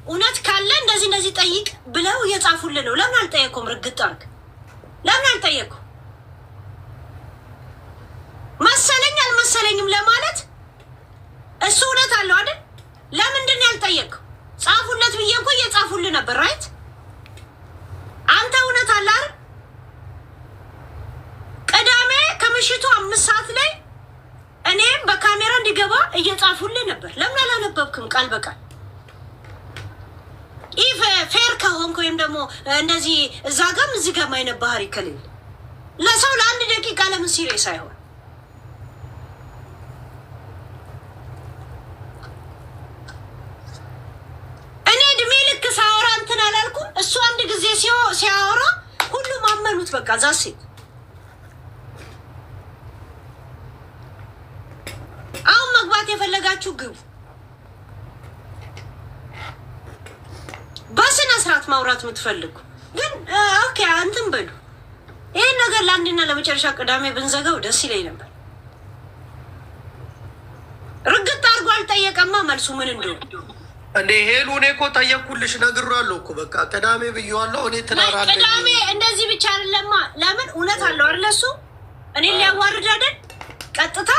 እውነት ካለ እንደዚህ ጠይቅ ብለው እየጻፉልን ነው። ለምን አልጠየቁም? ርግጥ አድርግ ለምን አልጠየቁም? መሰለኝ አልመሰለኝም ለማለት እሱ እውነት አለው አይደል? ለምንድን ነው ያልጠየቀው? ጻፉለት ብዬ እኮ እየጻፉልህ ነበር። ራይት አንተ እውነት አለ አይደል? ቅዳሜ ከምሽቱ 5 ሰዓት ላይ እኔም በካሜራ እንዲገባ እየጻፉልህ ነበር። ለምን አላነበብክም ቃል በቃል? ኢፍ ፌር ከሆንክ ወይም ደግሞ እንደዚህ እዛ ጋም እዚህ ጋም አይነት ባህሪ ከሌለ ለሰው ለአንድ ደቂቃ ለምን ሲሪየስ አይሆን? እኔ እድሜ ልክ ሳወራ እንትን አላልኩም። እሱ አንድ ጊዜ ሲያወራ ሁሉም አመኑት። በቃ ዛሴት አሁን መግባት የፈለጋችሁ ግቡ። በስነ ስርዓት ማውራት የምትፈልጉ ግን ኦኬ አንተም በሉ። ይሄን ነገር ለአንድና ለመጨረሻ ቅዳሜ ብንዘጋው ደስ ይለኝ ነበር። ርግጥ አድርጎ አልጠየቀማ መልሱ ምን እንደሆነ እንዴ ሄሉ እኔ እኮ ጠየቅኩልሽ ነግሬዋለሁ እኮ በቃ ቅዳሜ ብዬዋለሁ። እኔ ትናራለ ቅዳሜ እንደዚህ ብቻ አይደለማ። ለምን እውነት አለው አይደል? እሱ እኔን ሊያዋርድ አይደል? ቀጥታ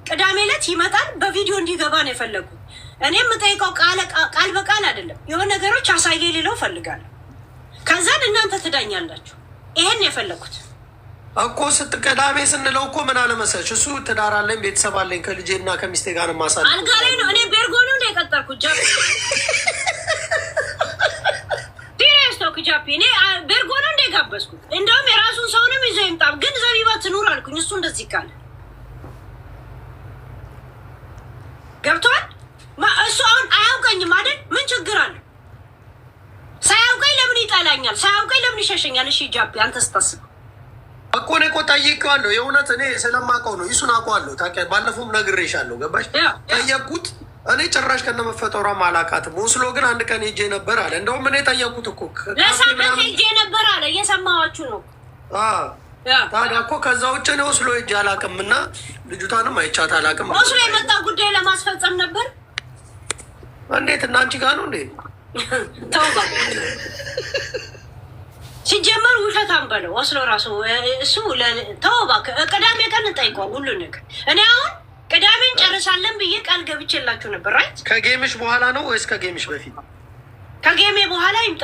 ቅዳሜ ዕለት ይመጣል። በቪዲዮ እንዲገባ ነው የፈለጉት። እኔ የምጠይቀው ቃል በቃል አይደለም። የሆነ ነገሮች አሳየ ሌለው ፈልጋለሁ። ከዛን እናንተ ትዳኛላችሁ። ይሄን የፈለኩት እኮ ቅዳሜ ስንለው እኮ ምን አለመሰለሽ እሱ ትዳር አለኝ ቤተሰብ አለኝ ከልጄ እና ከሚስቴ ጋር ማሳለ አልጋ ላይ ነው። እኔ ቤርጎ ነው እንደ የቀጠርኩት ጃፒ ዲሬስቶክ ጃፒ እኔ ቤርጎ ነው እንደ የጋበዝኩት። እንደውም የራሱን ሰውንም ይዞ ይምጣም ግን ዘቢባ ትኑር አልኩኝ። እሱ እንደዚህ ካለ ገብቷል። እሱ አሁን አያውቀኝም አይደል? ምን ችግር አለ? ሳያውቀኝ ለምን ይጠላኛል? ሳያውቀኝ ለምን ይሸሸኛል? እሺ ጃፒ አንተ ስታስብ እኮ እኔ እኮ ጠይቄዋለሁ። የእውነት እኔ ስለማውቀው ነው። እሱን አውቀዋለሁ። ታውቂያለሽ፣ ባለፈውም ነግሬሻለሁ። ገባሽ? ጠየቅኩት። እኔ ጭራሽ ከነመፈጠሯም አላውቃትም። ወስሎ ግን አንድ ቀን ሄጄ ነበር አለ። እንደውም እኔ ጠየቅኩት እኮ ለሳምንት ሄጄ ነበር አለ። እየሰማኋችሁ ነው። ታዲያ እኮ ከዛ ውጭ እኔ ወስሎ ሄጄ አላውቅም እና ልጅቷንም አይቻት አላውቅም። ወስሎ የመጣ ጉዳይ ለማስፈጸም ነበር። እንዴት እና አንቺ ጋር ነው እንዴ? ተውባ ሲጀመር ውሸታም በለው ወስሎ ራሱ እሱ ተውባ ቅዳሜ ቀን እንጠይቀው ሁሉ ነገር። እኔ አሁን ቅዳሜን ጨርሳለን ብዬ ቃል ገብቼላችሁ ነበር። ራይት ከጌምሽ በኋላ ነው ወይስ ከጌምሽ በፊት? ከጌሜ በኋላ ይምጣ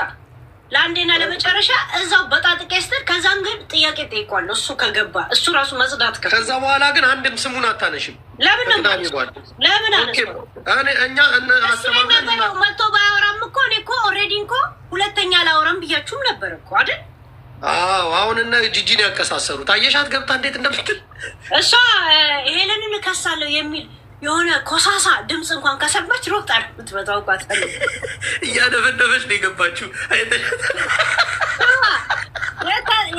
ለአንዴና ለመጨረሻ እዛው በጣጥቄ ስትል ከዛም ግን ጥያቄ ጠይቋለሁ። እሱ ከገባ እሱ ራሱ መጽዳት ከዛ በኋላ ግን አንድም ስሙን አታነሽም። ለምን ለምን እኛ መጥቶ ባያወራም እኮ እኔ እኮ ኦልሬዲ እኮ ሁለተኛ ላወራም ብያችሁም ነበር እኮ አይደል? አዎ አሁን እነ ጂጂን ያቀሳሰሩት አየሻት ገብታ እንዴት እንደምትል እሷ ይሄንን እከሳለሁ የሚል የሆነ ኮሳሳ ድምፅ እንኳን ከሰማች ሮጣ ምትመጣው ቋት እያደበደበች ነው የገባችው።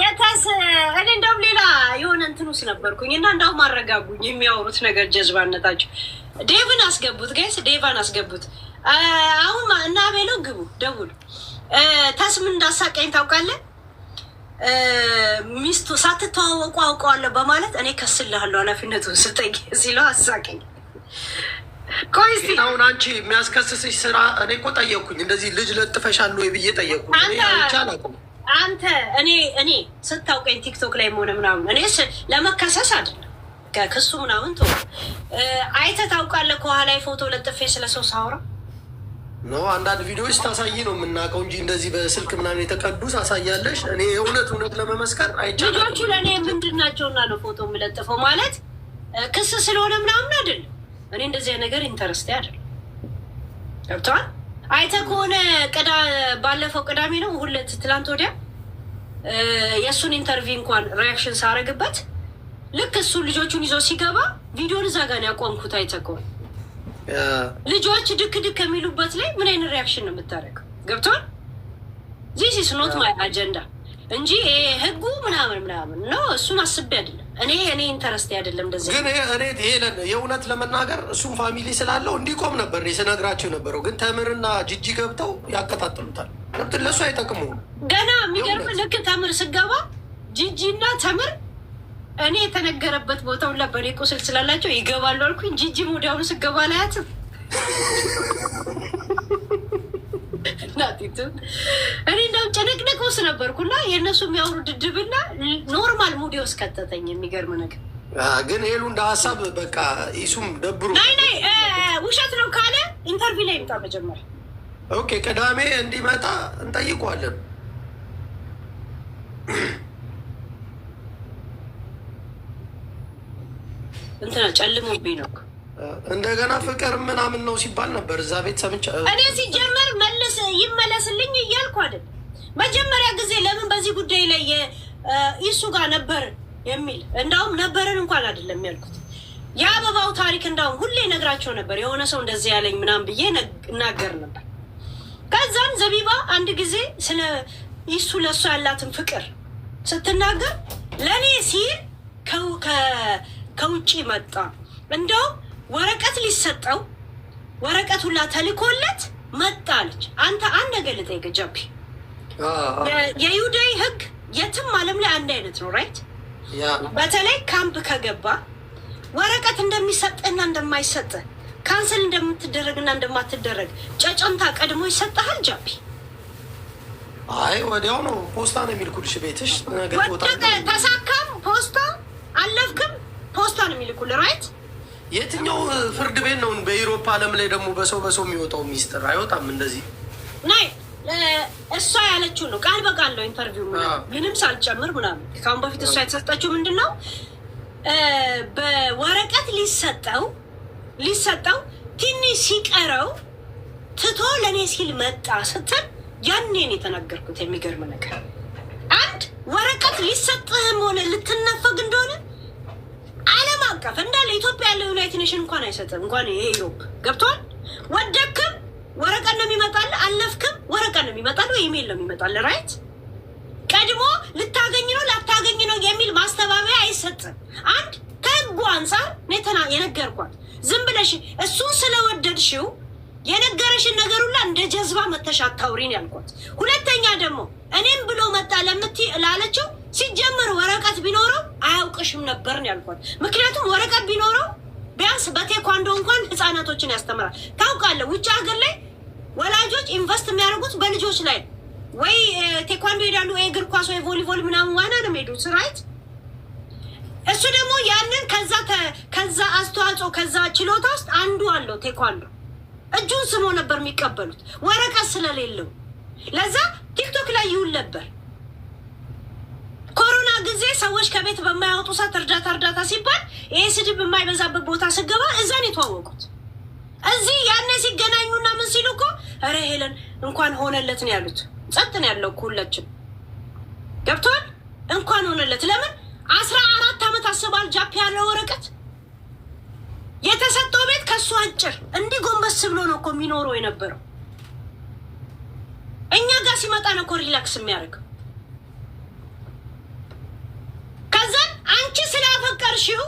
የታስ እኔ እንደውም ሌላ የሆነ እንትን ውስጥ ነበርኩኝ እና እንደውም አረጋጉኝ የሚያወሩት ነገር ጀዝባነታቸው። ዴቭን አስገቡት ጋይስ፣ ዴቫን አስገቡት። አሁን እና ቤሎ ግቡ ደውሉ። ታስ ምን እንዳሳቀኝ ታውቃለህ? ሚስቱ ሳትተዋወቁ አውቀዋለሁ በማለት እኔ ከስልሃለሁ ኃላፊነቱን ስጠኝ ሲለው አሳቀኝ። ቆይ እስኪ አሁን አንቺ የሚያስከስስሽ ስራ እኔ እኮ ጠየቅኩኝ። እንደዚህ ልጅ ለጥፈሻል ወይ ብዬ ጠየቅኩኝ። አንተ እኔ ስታውቀኝ ቲክቶክ ላይ ሆነ ምናምን እኔ ለመከሰስ አይደለም ከክሱ ምናምን ቶ አይተህ ታውቃለህ? ከኋላ ፎቶ ለጥፌ ስለሰው ሳውራ ነው አንዳንድ ቪዲዮዎች ታሳይ ነው የምናውቀው እንጂ እንደዚህ በስልክ ምናምን የተቀዱ ታሳያለሽ። እኔ እውነት ለመመስከር አይቻልም። ልጆቹ ለእኔ ምንድን ናቸውና ነው ፎቶ የምለጥፈው? ማለት ክስ ስለሆነ ምናምን አይደለም። እኔ እንደዚህ ነገር ኢንተረስቴ አይደለም። ገብተዋል። አይተህ ከሆነ ባለፈው ቅዳሜ ነው ሁለት ትላንት ወዲያ የእሱን ኢንተርቪው እንኳን ሪያክሽን ሳረግበት ልክ እሱ ልጆቹን ይዞ ሲገባ ቪዲዮን እዛ ጋር ነው ያቆምኩት። አይተህ ከሆነ ልጆች ድክ ድክ የሚሉበት ላይ ምን አይነት ሪያክሽን ነው የምታደርገው? ገብቷል። ዚስ ኢስ ኖት ማይ አጀንዳ እንጂ ህጉ ምናምን ነው። እሱን አስቤ አይደለም እኔ ኢንተረስት አይደለም። እንደዚህ ግን እኔ የእውነት ለመናገር እሱም ፋሚሊ ስላለው እንዲቆም ነበር ስነግራቸው ነበረው። ግን ተምርና ጂጂ ገብተው ያቀጣጥሉታል። ለእሱ አይጠቅሙም። ገና የሚገርም ልክ ተምር ስገባ ጂጂ እና ተምር እኔ የተነገረበት ቦታው ላይ በኔ ቁስል ስላላቸው ይገባሉ አልኩኝ። ጂጂ ወዲያውኑ ስገባ ላያትም እኔ እንደውም ጭንቅንቅ ውስጥ ነበርኩና የእነሱ የሚያወሩ ድድብና ኖርማል ሙዲ ውስጥ ከተተኝ። የሚገርም ነገር ግን ሄሉ እንደ ሀሳብ በቃ ኢሱም ደብሩ ናይ ውሸት ነው ካለ ኢንተርቪው ላይ ይምጣ መጀመሪያ። ኦኬ ቅዳሜ እንዲመጣ እንጠይቋለን። እንትና ጨልሞብኝ ነው እንደገና ፍቅር ምናምን ነው ሲባል ነበር እዛ ቤት ሰምቼ። እኔ ሲጀመር መልስ ይመለስልኝ እያልኩ አይደል። መጀመሪያ ጊዜ ለምን በዚህ ጉዳይ ላይ ኢሱ ጋር ነበር የሚል እንዳውም ነበርን እንኳን አይደለም ያልኩት። የአበባው ታሪክ እንዳውም ሁሌ ነግራቸው ነበር። የሆነ ሰው እንደዚህ ያለኝ ምናምን ብዬ እናገር ነበር። ከዛም ዘቢባ አንድ ጊዜ ስለ ኢሱ ለእሱ ያላትን ፍቅር ስትናገር ለእኔ ሲል ከውጭ መጣ። እንደውም ወረቀት ሊሰጠው ወረቀት ሁላ ተልኮለት መጣ አለች። አንተ አንድ ነገር ልጠይቅ ጃፒ፣ የይሁዳዊ ህግ የትም ዓለም ላይ አንድ አይነት ነው ራይት? በተለይ ካምፕ ከገባ ወረቀት እንደሚሰጥና እንደማይሰጥ ካንስል እንደምትደረግና እንደማትደረግ ጨጨምታ ቀድሞ ይሰጥሃል ጃፒ? አይ ወዲያው ነው ፖስታ ነው የሚልኩልሽ ቤትሽ። ተሳካም ፖስታ አለፍክም ፖስታ ነው የሚልኩል ራይት? የትኛው ፍርድ ቤት ነው በኢሮፓ ዓለም ላይ ደግሞ በሰው የሚወጣው ሚስጥር አይወጣም እንደዚህ ናይ እሷ ያለችው ነው ቃል በቃል ነው ኢንተርቪው ምንም ሳልጨምር ምናምን። ካሁን በፊት እሷ የተሰጠችው ምንድን ነው በወረቀት ሊሰጠው ትንሽ ሲቀረው ትቶ ለእኔ ሲል መጣ ስትል ያኔን የተናገርኩት። የሚገርም ነገር አንድ ወረቀት ሊሰጥህም ሆነ ልትነፈግ እንደሆነ ዓለም አቀፍ እንዳለ ኢትዮጵያ ያለው ዩናይትድ ኔሽን እንኳን አይሰጥም። እንኳን የኢሮፕ ገብቷል። ወደክም ወረቀት ነው የሚመጣል፣ አለፍክም ወረቀት ነው የሚመጣል ወይ ኢሜል ነው የሚመጣል ራይት? ቀድሞ ልታገኝ ነው ላታገኝ ነው የሚል ማስተባበያ አይሰጥም። አንድ ከህጉ አንጻር ነተና የነገርኳት ዝም ብለሽ እሱን ስለወደድሽው የነገረሽን ነገር ሁላ እንደ ጀዝባ መተሽ አታውሪን ያልኳት። ሁለተኛ ደግሞ እኔም ብሎ መጣ ላለችው ሲጀምር ወረቀት ቢኖረው አያውቅሽም ነበርን ያልኳት። ምክንያቱም ወረቀት ቢኖረው ቢያንስ በቴኳንዶ እንኳን ህፃናቶችን ያስተምራል። ታውቃለህ ውጭ ሀገር ላይ ወላጆች ኢንቨስት የሚያደርጉት በልጆች ላይ ወይ ቴኳንዶ ሄዳሉ ወይ እግር ኳስ ወይ ቮሊቦል ምናምን ዋና ነው የሚሄዱት ራይት? እሱ ደግሞ ያንን ከዛ አስተዋጽኦ ከዛ ችሎታ ውስጥ አንዱ አለው ቴኳንዶ። እጁን ስሞ ነበር የሚቀበሉት ወረቀት ስለሌለው። ለዛ ቲክቶክ ላይ ይውል ነበር። ኮሮና ጊዜ ሰዎች ከቤት በማያወጡ ሰዓት እርዳታ ሲባል ይሄ ስድብ የማይበዛበት ቦታ ስገባ እዛን የተዋወቁት። እዚህ ያኔ ሲገናኙና ምን ሲሉ እኮ ኧረ ሄለን እንኳን ሆነለት ነው ያሉት። ጸጥ ነው ያለው እኮ ሁላችን ገብቷል። እንኳን ሆነለት ለምን 14 ዓመት አስባል ጃፕ ያለው ወረቀት የተሰጠው ቤት ከሱ አጭር እንዲህ ጎንበስ ብሎ ነው እኮ የሚኖረው የነበረው። እኛ ጋር ሲመጣ ነው እኮ ሪላክስ የሚያደርገው። ከዛን አንቺ ስላፈቀርሽው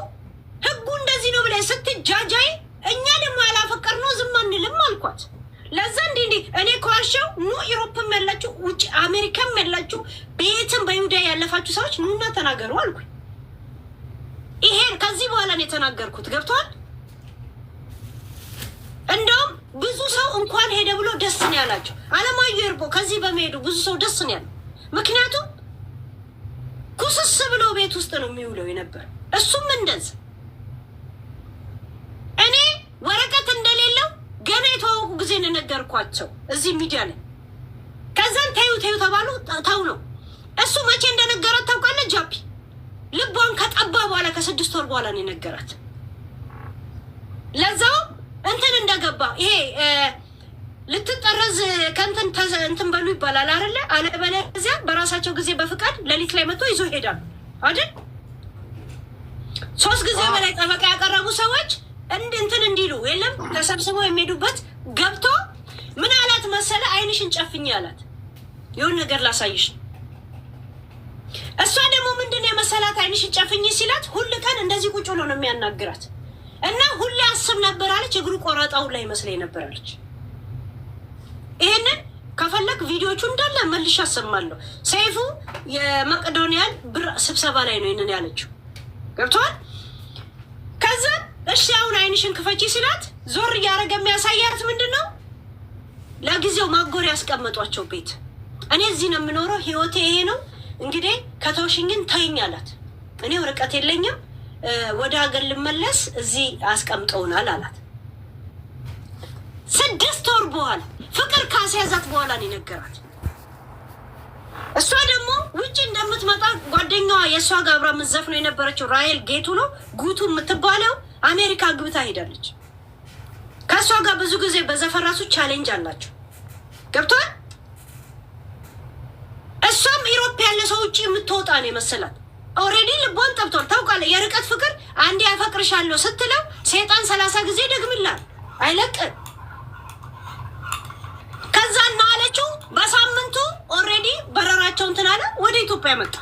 ህጉ እንደዚህ ነው ብለሽ ስትጃጃይ እኛ ደግሞ ያላፈቀርነው ዝም አንልም አልኳት። ለዛ እንዲህ እኔ ከዋሸው ኑ ኢሮፕም ያላችሁ ውጭ አሜሪካም ያላችሁ ቤትም በይሁዳ ያለፋችሁ ሰዎች ኑና ተናገሩ አልኩኝ። ይሄን ከዚህ በኋላ ነው የተናገርኩት። ገብቷል። እንደውም ብዙ ሰው እንኳን ሄደ ብሎ ደስ ነው ያላቸው። አለማየሁ እርቦ ከዚህ በመሄዱ ብዙ ሰው ደስ ነው ያለው። ምክንያቱም ኩስስ ብሎ ቤት ውስጥ ነው የሚውለው የነበር። እሱም እንደዚህ እኔ ወረቀት እንደሌለው ገና የተዋወቁ ጊዜ ነገርኳቸው እዚህ ሚዲያ ላይ። ከዛን ተዩ ተባሉ። ተው ነው እሱ መቼ እንደነገራት ታውቃለህ ጃፒ? ልቧን ከጠባ በኋላ ከ6 ወር በኋላ ነው የነገራት። ለዛው እንትን እንደገባ ይሄ ልትጠረዝ እንትን በሉ ይባላል አይደለ? አለበለዚያ በራሳቸው ጊዜ በፍቃድ ሌሊት ላይ መጥቶ ይዞ ይሄዳሉ አይደል? 3 ጊዜ በላይ ጠበቃ ያቀረቡ ሰዎች እንትን እንዲሉ የለም ተሰብስበው የሚሄዱበት ገብቶ ምን አላት መሰለ? አይንሽን ጨፍኝ አላት። የሆነ ነገር ላሳይሽ። እሷ ደግሞ ምንድን ነው የመሰላት? አይንሽን ጨፍኝ ሲላት ሁል ቀን እንደዚህ ቁጭ ብሎ ነው የሚያናግራት እና ሁሌ አስብ ነበር አለች። እግሩ ቆረጣው ላይ መስለኝ ነበር አለች። ይሄንን ከፈለክ ቪዲዮቹ እንዳለ መልሼ አሰማለሁ። ሰይፉ የመቄዶንያን ብር ስብሰባ ላይ ነው ይሄንን ያለችው። ገብቷል። ከዛ እሺ አሁን አይንሽን ክፈቺ ሲላት ዞር እያደረገ የሚያሳያት ምንድን ነው? ለጊዜው ማጎሪያ ያስቀመጧቸው ቤት። እኔ እዚህ ነው የምኖረው፣ ህይወቴ ይሄ ነው እንግዲህ ከተውሽኝ ግን ተይኝ አላት። እኔ ወረቀት የለኝም ወደ ሀገር ልመለስ እዚህ አስቀምጠውናል አላት። 6 ወር በኋላ ፍቅር ካስያዛት በኋላ ነው የነገራት። እሷ ደግሞ ውጭ እንደምትመጣ ጓደኛዋ የእሷ ጋር አብራ የምትዘፍነው የነበረችው ራሄል ጌቱ ነው ጉቱ የምትባለው አሜሪካ ግብታ ሄዳለች። ከእሷ ጋር ብዙ ጊዜ በዘፈን ራሱ ቻሌንጅ አላቸው። ገብቷል። እሷም ኢሮፕ ያለ ሰው ውጭ የምትወጣ ነው የመሰላት። ኦልሬዲ ልቧን ጠብቷል። ታውቃለህ፣ የርቀት ፍቅር አንዴ ያፈቅርሻለሁ ስትለው ሴጣን 30 ጊዜ ደግምላል አይለቅም። ከዛ እና አለችው በሳምንቱ ኦልሬዲ በረራቸው እንትን አለ ወደ ኢትዮጵያ መጣ።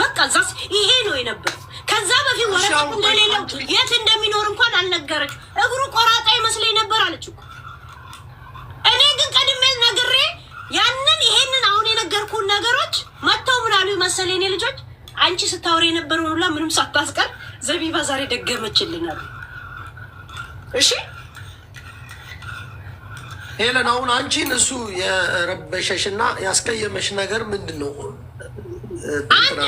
በቃ ዛስ ይሄ ነው የነበረው። ከዛ በፊት ወረቀት እንደሌለው የት እንደሚኖር እንኳን አልነገረች። እግሩ ቆራጣ ይመስለኝ ነበር አለችው። እኔ ግን ቀድሜ ነግሬ ያንን ይሄንን አሁን የነገርኩን ነገሮች መጥተው ምን አሉ መሰለኝ እኔ ልጆች አንቺ ስታወሪ የነበረውን ሁላ ምንም ሳታስቀር ዘቢባ ዛሬ ደገመችልናል። እሺ ሄለን፣ አሁን አንቺን እሱ የረበሸሽና ያስቀየመሽ ነገር ምንድን ነው? አንድ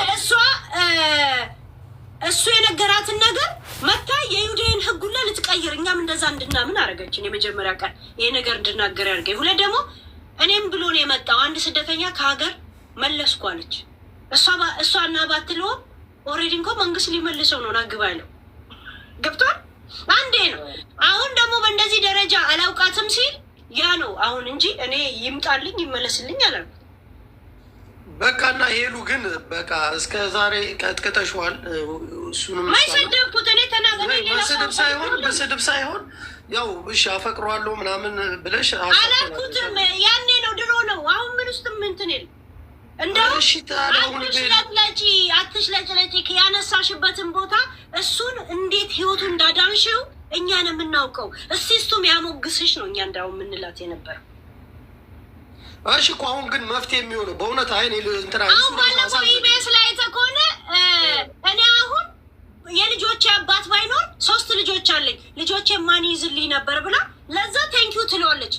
እሱ የነገራትን ነገር መታ የዩዴን ህጉላ ልትቀይር እኛም እንደዛ እንድናምን አደረገችን። የመጀመሪያ ቀን ይሄ ነገር እንድናገር ያደርገኝ። ሁለት ደግሞ እኔም ብሎ ነው የመጣው አንድ ስደተኛ ከሀገር መለስኩ አለች። እሷ እና ባትሎ ኦልሬዲ እንኳ መንግስት ሊመልሰው ነው ናግባ ያለው ገብቷል። አንዴ ነው። አሁን ደግሞ በእንደዚህ ደረጃ አላውቃትም ሲል ያ ነው አሁን እንጂ እኔ ይምጣልኝ ይመለስልኝ አላሉ። በቃ እና ሄሉ ግን በቃ እስከ ዛሬ ቀጥቅጠሽዋል። እሱንም ማይሰደብኩት እኔ ተናገረ በስድብ ሳይሆን ያው እሺ አፈቅረዋለሁ ምናምን ብለሽ አላልኩትም። ያኔ ነው ድሮ ነው። አሁን ምን ውስጥም እንትን የለም። እንደው አትሽለጭለጪ ያነሳሽበትን ቦታ እሱን እንዴት ህይወቱ እንዳዳንሽው እኛን የምናውቀው እስቲ እሱም ያሞግስሽ ነው። እኛ እንዳው የምንላት የነበረው እሺ እኮ አሁን ግን መፍትሄ የሚሆነው በእውነት አይኔ እንትና አሁን ባለፈው ኢቢኤስ ላይ ተኮነ እኔ አሁን የልጆቼ አባት ባይኖር 3 ልጆች አለኝ ልጆቼ ማን ይዝልኝ ነበር ብላ ለዛ ቴንኪው ትለዋለች።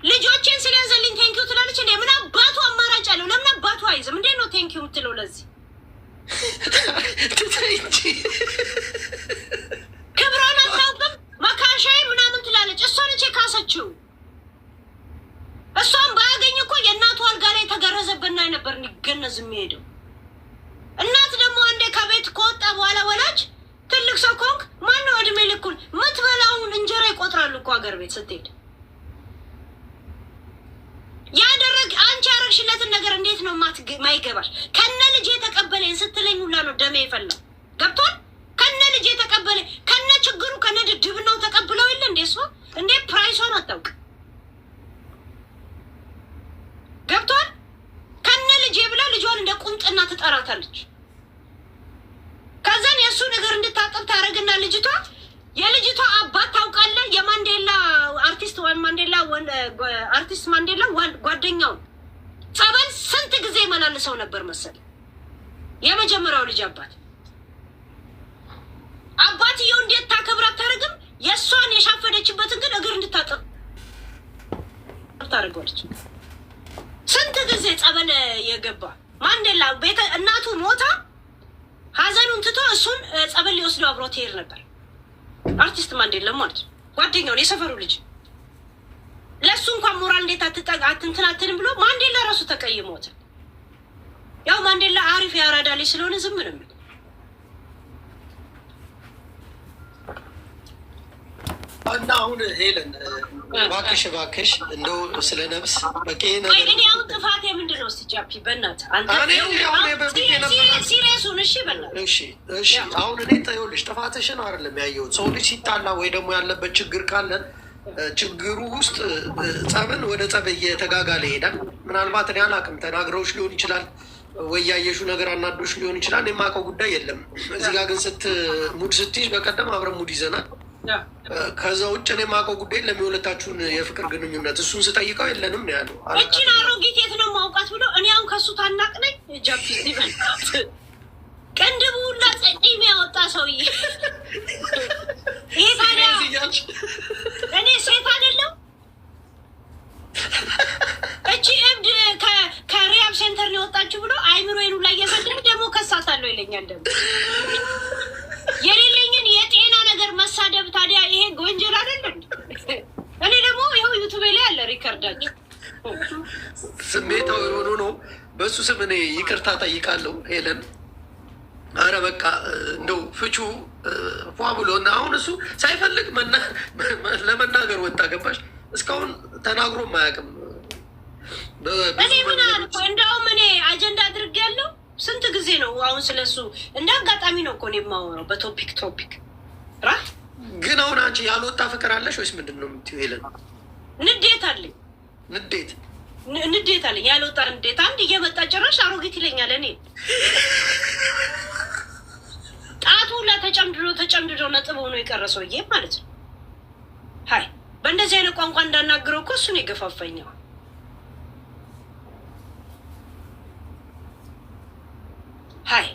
ልጆቼን ስለያዘልኝ ቴንኪው ትላለች። እንዴ ምን አባቱ አማራጭ አለው? ለምን አባቱ አይዝም? እንዴ ነው ቴንኪው የምትለው? ለዚህ ክብሯን አታውቅም። መካሻዬ ምናምን ትላለች። እሷ ነች የካሰችው። እሷን ባያገኝ እኮ የእናቱ አልጋ ላይ የተገረዘበት ናይ ነበር እንዲገነዝ የሚሄደው። እናት ደግሞ አንዴ ከቤት ከወጣ በኋላ ወላጅ ትልቅ ሰው ኮንክ ማነው እድሜ ልኩን ምትበላውን እንጀራ ይቆጥራሉ እኮ ሀገር ቤት ስትሄድ። ያደረግ አንቺ ያረግሽለትን ነገር እንዴት ነው ማይገባሽ? ከነ ልጅ የተቀበለኝ ስትለኝ ሁላ ነው ደሜ የፈላው። ገብቷል? ከነ ልጅ የተቀበለ ከነ ችግሩ ከነ ድድብናው ተቀብለው የለ እንዴ? እሷ እንዴ ፕራይሷን አታውቅ። ገብቷል? ከነ ልጅ ብላ ልጇን እንደ ቁንጥና ትጠራታለች። ከዛን የእሱ ነገር እንድታጠብ ታደርግና ልጅቷ የልጅቷ አባት ታውቃለህ? የማንዴላ አርቲስት ማንዴላ ጓደኛውን ጸበል ስንት ጊዜ መላልሰው ነበር መሰል። የመጀመሪያው ልጅ አባትየው እንዴት ታከብር አታደርግም? የእሷን የሻፈደችበትን ግን እግር እንድታጠብ ታደርገዋለች። ስንት ጊዜ ጸበል የገባ ማንዴላ ቤተ እናቱ ሞታ ሀዘኑን ትቶ እሱን ጸበል ሊወስደው አብሮ ትሄድ ነበር። አርቲስት ማንዴላ ማለት ጓደኛውን የሰፈሩ ልጅ ለሱ እንኳን ሞራል እንዴት አትንትናትንም ብሎ ማንዴላ ራሱ ተቀይሞት። ያው ማንዴላ አሪፍ ያራዳ ልጅ ስለሆነ ዝም ነው የሚል። እና አሁን ሄለን እባክሽ እንደው ስለ ነፍስ በቂ ነገር እኔ አሁን ጥፋቴ ምንድን ነው? እስቲ ጃፒ በእናትህ አንተ ሲሪየሱን እሺ በእናትህ እሺ አሁን እኔ ይኸውልሽ ጥፋትሽን አይደለም ያየሁት። ሰው ልጅ ሲጣላ ወይ ደግሞ ያለበት ችግር ካለ ችግሩ ውስጥ ጸብን ወደ ጸብ እየተጋጋለ ይሄዳል። ምናልባት እኔ አላውቅም ተናግረውሽ ሊሆን ይችላል ወይ ያየሹ ነገር አናዶሽ ሊሆን ይችላል። የማውቀው ጉዳይ የለም። እዚህ ጋር ግን ሙድ ስትይዥ በቀደም አብረን ሙድ ይዘናል። ከዛ ውጭ እኔ የማውቀው ጉዳይ ለሚወለታችሁን የፍቅር ግንኙነት እሱን ስጠይቀው የለንም ነው ያለው። እችን አሮጊት የት ነው ማውቃት ብሎ እኔ አሁን ከሱ ታናቅ ነኝ። ጃፒ ቅንድቡ ሁላ ጸዲም ያወጣ ሰውዬ ይሄ ታዲያ እኔ ሴት አይደለም እቺ እብድ ከሪያብ ሴንተር ነው የወጣችሁ ብሎ አይምሮዬን ላይ እየሰደደ ደግሞ ከሳታለሁ ይለኛል። ደግሞ የሌለኝን የጤና ነገር መሳደብ ታዲያ ይሄ ወንጀል አይደለም? እኔ ደግሞ ይኸው ዩቱቤ ላይ ያለ ሪከርዳችሁ ስሜታዊ ሆኖ ነው። በእሱ ስም እኔ ይቅርታ ጠይቃለሁ ሄለን። አረ በቃ እንደው ፍቹ ፏ ብሎ እና አሁን እሱ ሳይፈልግ ለመናገር ወጣ። ገባሽ? እስካሁን ተናግሮ አያውቅም። እኔ ምን አልኩ? እንደውም እኔ አጀንዳ አድርጌያለሁ። ስንት ጊዜ ነው አሁን ስለሱ እንደ አጋጣሚ ነው እኮ ነው የማወራው በቶፒክ ራ። ግን አሁን አንቺ ያልወጣ ፍቅር አለሽ ወይስ ምንድን ነው የምትይው ሄለን? ንዴት አለኝ። ንዴት አለኝ። ያልወጣ ንዴት። አንድ እየመጣ ጭራሽ አሮጊት ይለኛል። እኔ ጣቱ ሁላ ተጨምድዶ ነጥብ ሆኖ የቀረሰው ይሄ ማለት ነው። ሀይ በእንደዚህ አይነት ቋንቋ እንዳናግረው እኮ እሱን የገፋፈኛው። ሀይ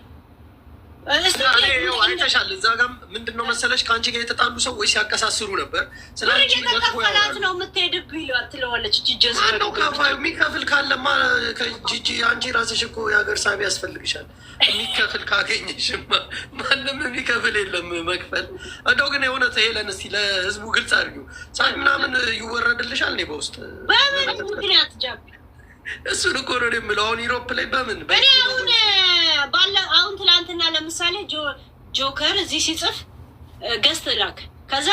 አይተሻል። እዛ ጋም ምንድን ነው መሰለሽ ከአንቺ ጋር የተጣሉ ሰዎች ሲያቀሳስሩ ነበር። ስለተከፈላት ነው የምትሄድብህ ትለዋለች። አንዱ የሚከፍል ካለማ ጂጂ አንቺ ራስሽ እኮ የሀገር ሳቢ ያስፈልግሻል። የሚከፍል ካገኘሽማ ማንም የሚከፍል የለም መክፈል። እንደው ግን የእውነት ሄለን እስኪ ለህዝቡ ግልጽ አድርጊው። ሳቢ ምናምን ይወረድልሻል እኔ በውስጥ በምን ምክንያት ጃቢ? እሱን እኮ ነው የምለው። አሁን ዩሮፕ ላይ በምን እኔ አሁን ትላንትና ለምሳሌ ጆከር እዚህ ሲጽፍ ገዝት ላክ ከዛ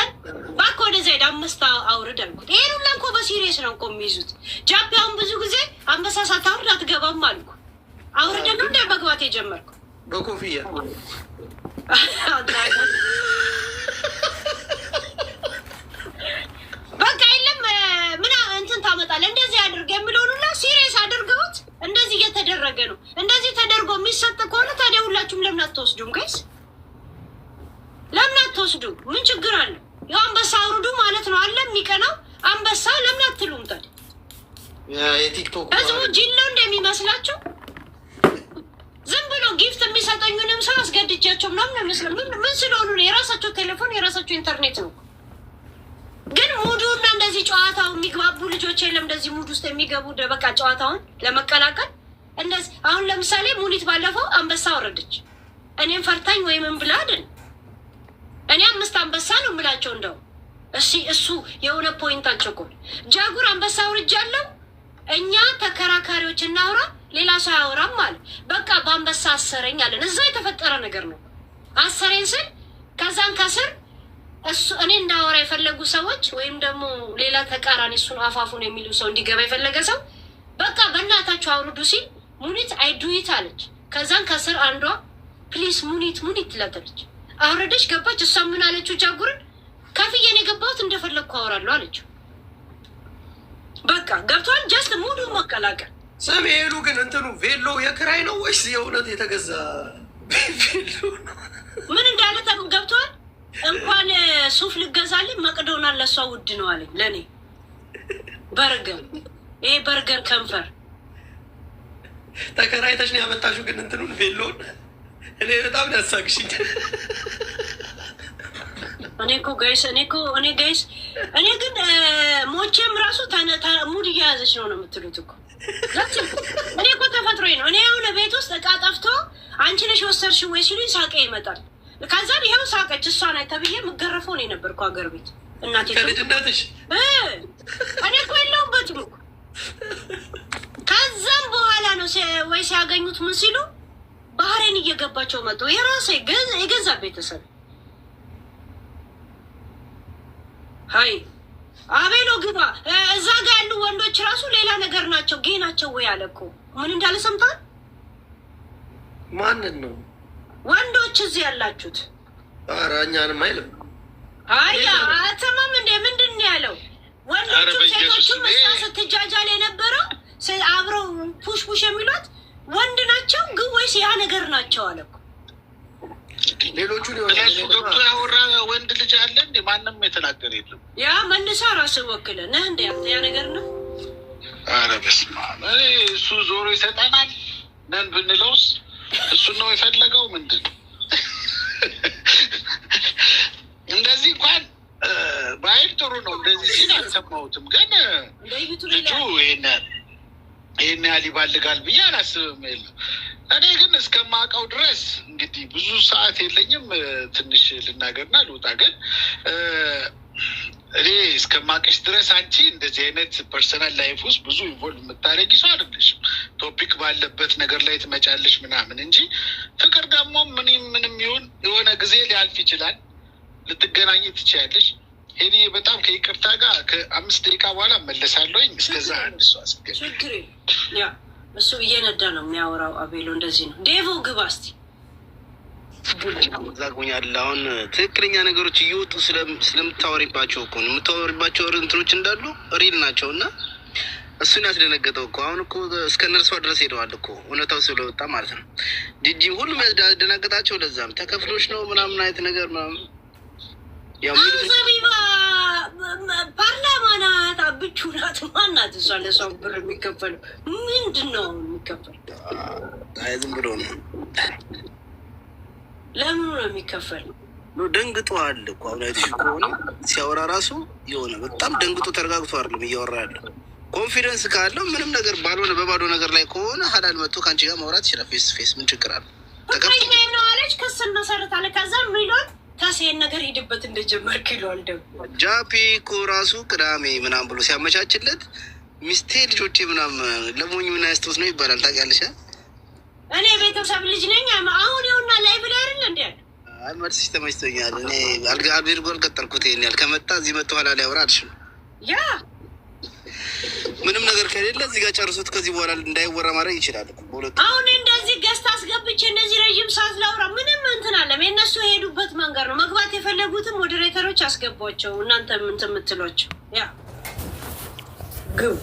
ባክ ወደዛ ሄድ 5 አውርድ አልኩት። ይሄን ሁላ እኮ በሲሪየስ ነው እኮ የሚይዙት። ጃፒ አሁን ብዙ ጊዜ አንበሳ ሳታውርድ አትገባም አልኩ። አውርድ ነው እንደ መግባት የጀመርኩ በኮፍያ በቃ የለም ምን እንትን ታመጣለህ እንደዚህ አድርግ የሚለውን ሁላ ሲሪየስ አድርገውት እንደዚህ እየተደረገ ነው። እንደዚህ ተደርጎ የሚሰጥ ከሆነ ታዲያ ሁላችሁም ለምን አትወስዱም? ጋይስ ለምን አትወስዱም? ምን ችግር አለ? ያው አንበሳ አውርዱ ማለት ነው አለ የሚቀናው አንበሳ ለምን አትሉም ታዲያ? የቲክቶክ ህዝቡ ጅል ነው እንደሚመስላቸው ዝም ብሎ ጊፍት የሚሰጠኙንም ሰው አስገድጃቸው ምናምን ነው መስለ ምን ስለሆኑ ነው? የራሳቸው ቴሌፎን የራሳቸው ኢንተርኔት ነው። ግን ሙዱና እንደዚህ ጨዋታው የሚግባቡ ልጆች የለም። እንደዚህ ሙድ ውስጥ የሚገቡ በቃ ጨዋታውን ለመቀላቀል እንደዚህ። አሁን ለምሳሌ ሙኒት ባለፈው አንበሳ ወረደች። እኔም ፈርታኝ ወይም ምን ብላ አይደል? እኔ 5 አንበሳ ነው የምላቸው። እንደው እሱ የሆነ ፖይንታቸው እኮ ጃጉር አንበሳ አውርጃለሁ። እኛ ተከራካሪዎች እናውራ፣ ሌላ ሰው አያወራም አለ። በቃ በአንበሳ አሰረኝ አለን። እዛ የተፈጠረ ነገር ነው። አሰረኝ ስል ከዛን ከስር እሱ እኔ እንዳወራ የፈለጉ ሰዎች ወይም ደግሞ ሌላ ተቃራኒ እሱን አፋፉን የሚሉ ሰው እንዲገባ የፈለገ ሰው በቃ በእናታቸው አውርዱ ሲል ሙኒት አይዱይት አለች። ከዛን ከስር አንዷ ፕሊስ ሙኒት ትላተለች። አውረደች ገባች። እሷ ምን አለችው? ጃጉርን ከፍዬን የገባሁት እንደፈለግኩ አወራለሁ አለችው። በቃ ገብቷል። ጀስት ሙሉ መቀላቀል። ስም ሄሉ ግን እንትኑ ቬሎ የክራይ ነው ወይስ የእውነት የተገዛ ቬሎ ነው? ምን እንዳለ ገብቷል። እንኳን ሱፍ ልገዛልኝ መቅዶናል ለእሷ ውድ ነው አለኝ። ለእኔ ይሄ በርገር ከንፈር ተከራይተሽ ነው ያመጣሽው። ግን እንትኑን ቬሎን እኔ በጣም ያሳቅሽኝ። እኔ ግን ሞቼም ራሱ ሙድ እያያዘች ነው የምትሉት እኮ። እኔ እኮ ተፈጥሮዬ ነው። እኔ የሆነ ቤት ውስጥ እቃ ጠፍቶ አንቺ ነሽ የወሰድሽው ወይ ሲሉኝ ሳቄ ይመጣል። ከዛን ይኸው ሳቀች። እሷ ናት ተብዬ የምገረፈው ነው የነበርኩ ሀገር ቤት እናቴ ከልጅነትሽ። እኔ እኮ የለሁበትም እኮ። ከዛም በኋላ ነው ወይ ሲያገኙት ምን ሲሉ ባህሬን እየገባቸው መጡ። የራሴ የገዛ ቤተሰብ ሀይ አቤሎ ግባ። እዛ ጋ ያሉ ወንዶች ራሱ ሌላ ነገር ናቸው። ጌ ናቸው ወይ አለ እኮ። ምን እንዳለ ሰምታል? ማንን ነው? ወንዶች እዚህ ያላችሁት። ኧረ እኛንም አይልም። አያ አተማም እንደ ምንድን ነው ያለው? ወንዶቹ ሴቶቹም እሷ ስትጃጃል የነበረው አብረው ፑሽ የሚሏት ወንድ ናቸው ግን ወይስ ያ ነገር ናቸው አለ እኮ። ሌሎቹ ገብቶ ያወራ ወንድ ልጅ አለ እንዴ? ማንም የተናገረ የለም። ያ መልሳ ራስህ ወክለህ ነህ እንደ ያ ነገር ነው። ኧረ በስመ አብ። እሱ ዞሮ ይሰጠናል ነን ብንለውስ እሱን ነው የፈለገው። ምንድን እንደዚህ እንኳን ራይል ጥሩ ነው እንደዚህ ሲል አልሰማሁትም፣ ግን ልጁ ይሄን ያህል ይባልጋል ብዬ አላስብም። የለም እኔ ግን እስከማውቀው ድረስ እንግዲህ ብዙ ሰዓት የለኝም፣ ትንሽ ልናገርና ልውጣ። ግን እኔ እስከማውቅሽ ድረስ አንቺ እንደዚህ አይነት ፐርሰናል ላይፍ ውስጥ ብዙ ኢንቮልቭ የምታደርጊ ሰው አይደለሽም። ቶፒክ ባለበት ነገር ላይ ትመጫለሽ ምናምን እንጂ ፍቅር ደግሞ ምንም ይሁን የሆነ ጊዜ ሊያልፍ ይችላል፣ ልትገናኝ ትችያለሽ። ሄዲ በጣም ከይቅርታ ጋር ከ5 ደቂቃ በኋላ መለሳለሁኝ። እስከዛ አንድ ሰው አስገ ችግር ያ እሱ እየነዳ ነው የሚያወራው። አቤሎ እንደዚህ ነው። ዴቮ ግባ እስኪ ዛጉኛል። አሁን ትክክለኛ ነገሮች እየወጡ ስለምታወሪባቸው እኮ ነው። የምታወሪባቸው እንትኖች እንዳሉ ሪል ናቸው እና እሱን ያስደነገጠው እኮ አሁን እኮ እስከ ነርሷ ድረስ ሄደዋል እኮ እውነታው ስለወጣ ማለት ነው። ዲጂ ሁሉም ያስደነገጣቸው ለዛም ተከፍሎች ነው ምናምን አይነት ነገር ምናምን ዘቢባ ፓርላማ ናት፣ አብቹ ናት፣ ማናት እሷ ለሰው ብር የሚከፈሉ ምንድን ነው የሚከፈል? ዝም ብሎ ነው። ለምኑ ነው የሚከፈል? ደንግጧል እኮ አሁን አይተሽ ከሆነ ሲያወራ ራሱ የሆነ በጣም ደንግጦ ተረጋግቶ አይደለም እያወራ ያለው። ኮንፊደንስ ካለው ምንም ነገር ባልሆነ በባዶ ነገር ላይ ከሆነ ሀላል መጥቶ ከአንቺ ጋር ማውራት ይችላል። ፌስ ፌስ ምን ችግር አለ? ፍቅረኛ ነው አለች፣ ክስ መሰረታለ። ከዛ ሚሏል ታሴን ነገር ሂድበት እንደጀመርክ ይለዋል። ደግሞ ጃፒ እኮ ራሱ ቅዳሜ ምናምን ብሎ ሲያመቻችለት ሚስቴ ልጆቼ ምናምን ለሞኝ ምን ያስቶት ነው ይባላል። ታውቂያለሽ? እኔ ቤተሰብ ልጅ ነኝ። አሁን ይኸውና ላይ ብላ አይደል እንዴ? አይ መልስሽ ተመችቶኛል። እኔ አድርጎ አልቀጠልኩት። ይሄን ያህል ከመጣ እዚህ መጥቶ ኋላ ላይ ያወራ አልሽም። ያ ምንም ነገር ከሌለ እዚህ ጋር ጨርሶት ከዚህ በኋላ እንዳይወራ ማድረግ ይችላል። አሁን እንደዚህ ገዝታ አስገብቼ እንደዚህ ረዥም ሰዓት ላውራ ምንም እንትን አለም። የእነሱ የሄዱበት መንገድ ነው። መግባት የፈለጉትም ሞዴሬተሮች አስገቧቸው። እናንተ ምን የምትሏቸው ያ ግብ